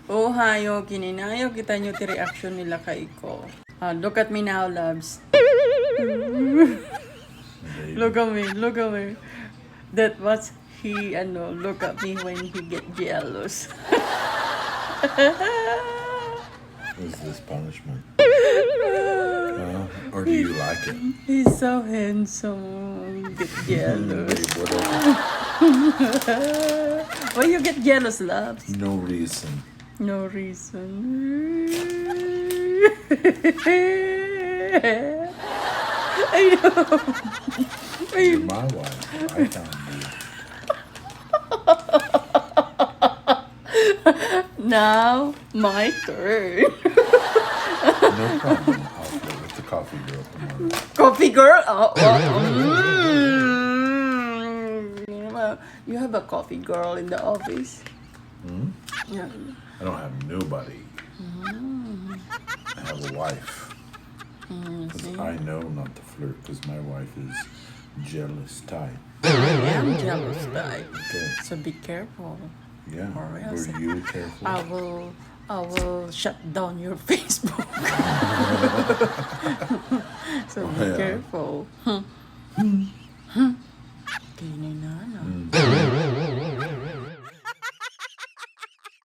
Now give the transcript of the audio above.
Oh, hayo, kininayo kita nyo ti reaction nila kay ko. Look at me now, loves. Look at me, look at me. That was he, look at me when he get jealous. Is this punishment? Or do you like it? He's so handsome. Get jealous. Babe, whatever. Why you get jealous, loves? No reason. No reason. I know. You're my wife. I found you. Now, my turn. No problem. I'll play with the coffee girl tomorrow. Coffee girl? You have a coffee girl in the office? Hmm? Yeah. I don't have nobody. I have a wife. Because I know not to flirt because my wife is jealous type. I am jealous, guy. Okay. So be careful. Yeah. Or else Were you careful? I will shut down your Facebook. So be Yeah. careful.